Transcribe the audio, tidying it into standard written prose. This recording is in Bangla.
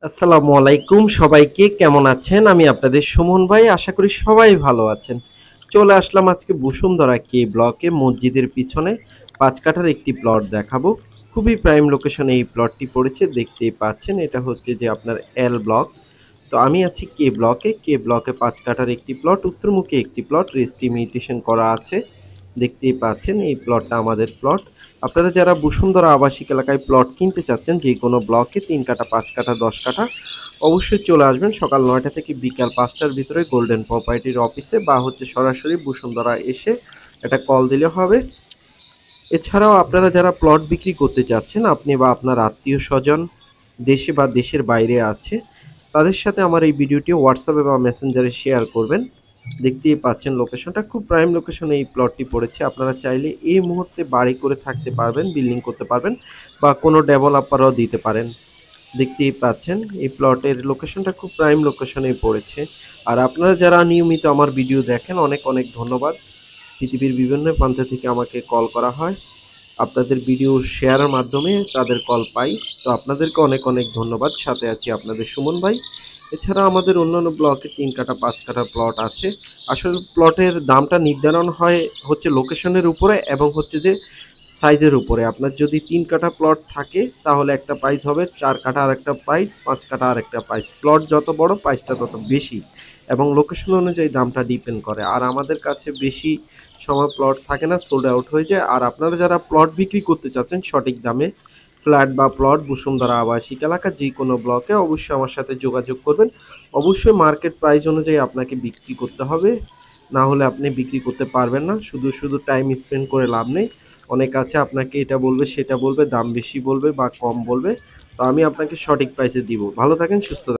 আসসালামু আলাইকুম সবাইকে, কেমন আছেন? আমি আপনাদের সুমন ভাই। আশা করি সবাই ভালো আছেন। চলে আসলাম আজকে বসুন্ধরা কে ব্লকে মসজিদের পিছনে ৫ কাঠার একটি প্লট দেখাবো। খুবই প্রাইম লোকেশনে এই প্লটটি পড়েছে, দেখতেই পাচ্ছেন। এটা হচ্ছে যে আপনার এল ব্লক। তো আমি আছি কে ব্লকে। কে ব্লকে ৫ কাঠার একটি প্লট, উত্তরমুখী একটি প্লট, রেস্টিমিটেশন করা আছে। দেখতেই পাচ্ছেন এই প্লটটা আমাদের প্লট। আপনারা যারা বসুন্ধরা আবাসিক এলাকায় প্লট কিনতে চাচ্ছেন, যে কোনো ব্লকে ৩ কাঠা, ৫ কাঠা, ১০ কাঠা, অবশ্যই চলে আসবেন সকাল ৯টা থেকে বিকাল ৫টার ভিতরে গোল্ডেন প্রপার্টির অফিসে, বা হচ্ছে সরাসরি বসুন্ধরা এসে একটা কল দিলে হবে। এছাড়াও আপনারা যারা প্লট বিক্রি করতে চাচ্ছেন, আপনি বা আপনার আত্মীয়-স্বজন দেশে বা দেশের বাইরে আছে, তাদের সাথে আমার এই ভিডিওটি হোয়াটসঅ্যাপে বা মেসেঞ্জারে শেয়ার করবেন। দেখতেই পাচ্ছেন লোকেশনটা খুব প্রাইম লোকেশনে এই প্লটটি পড়েছে। আপনারা চাইলে এই মুহূর্তে বাড়ি করে থাকতে পারবেন, বিল্ডিং করতে পারবেন, বা কোনো ডেভেলপারও দিতে পারেন। দেখতেই পাচ্ছেন এই প্লটের লোকেশনটা খুব প্রাইম লোকেশনেই পড়েছে। আর আপনারা যারা নিয়মিত আমার ভিডিও দেখেন, অনেক অনেক ধন্যবাদ। পৃথিবীর বিভিন্ন প্রান্ত থেকে আমাকে কল করা হয়। আপনাদের ভিডিও শেয়ারের মাধ্যমে তাদের কল পাই। তো আপনাদেরকে অনেক অনেক ধন্যবাদ। সাথে আছি আপনাদের সুমন ভাই। এছাড়া আমাদের অন্যান্য ব্লকে ৩ কাঠা, ৫ কাঠা প্লট আছে। আসলে প্লটের দামটা নির্ধারণ হয় হচ্ছে লোকেশনের উপরে, এবং হচ্ছে যে সাইজের উপরে। আপনার যদি ৩ কাঠা প্লট থাকে তাহলে একটা প্রাইস হবে, ৪ কাঠা আরেকটা প্রাইস, ৫ কাঠা আরেকটা প্রাইস। প্লট যত বড় প্রাইসটা তত বেশি, এবং লোকেশন অনুযায়ী দামটা ডিপেন্ড করে। আর আমাদের কাছে বেশি সময় প্লট থাকে না, সোল্ড আউট হয়ে যায়। আর আপনারা যারা প্লট বিক্রি করতে চাচ্ছেন সঠিক দামে, ফ্ল্যাট বা প্লট বসুন্ধরা আবাসিক এলাকা যে কোনো ব্লকে, অবশ্যই আমার সাথে যোগাযোগ করবেন। অবশ্যই মার্কেট প্রাইস অনুযায়ী আপনাকে বিক্রি করতে হবে, না হলে আপনি বিক্রি করতে পারবেন না। শুধু শুধু টাইম স্পেন্ড করে লাভ নেই। অনেক আছে আপনাকে এটা বলবে সেটা বলবে, দাম বেশি বলবে বা কম বলবে। তো আমি আপনাকে সঠিক প্রাইসে দিব। ভালো থাকেন, সুস্থ থাকেন।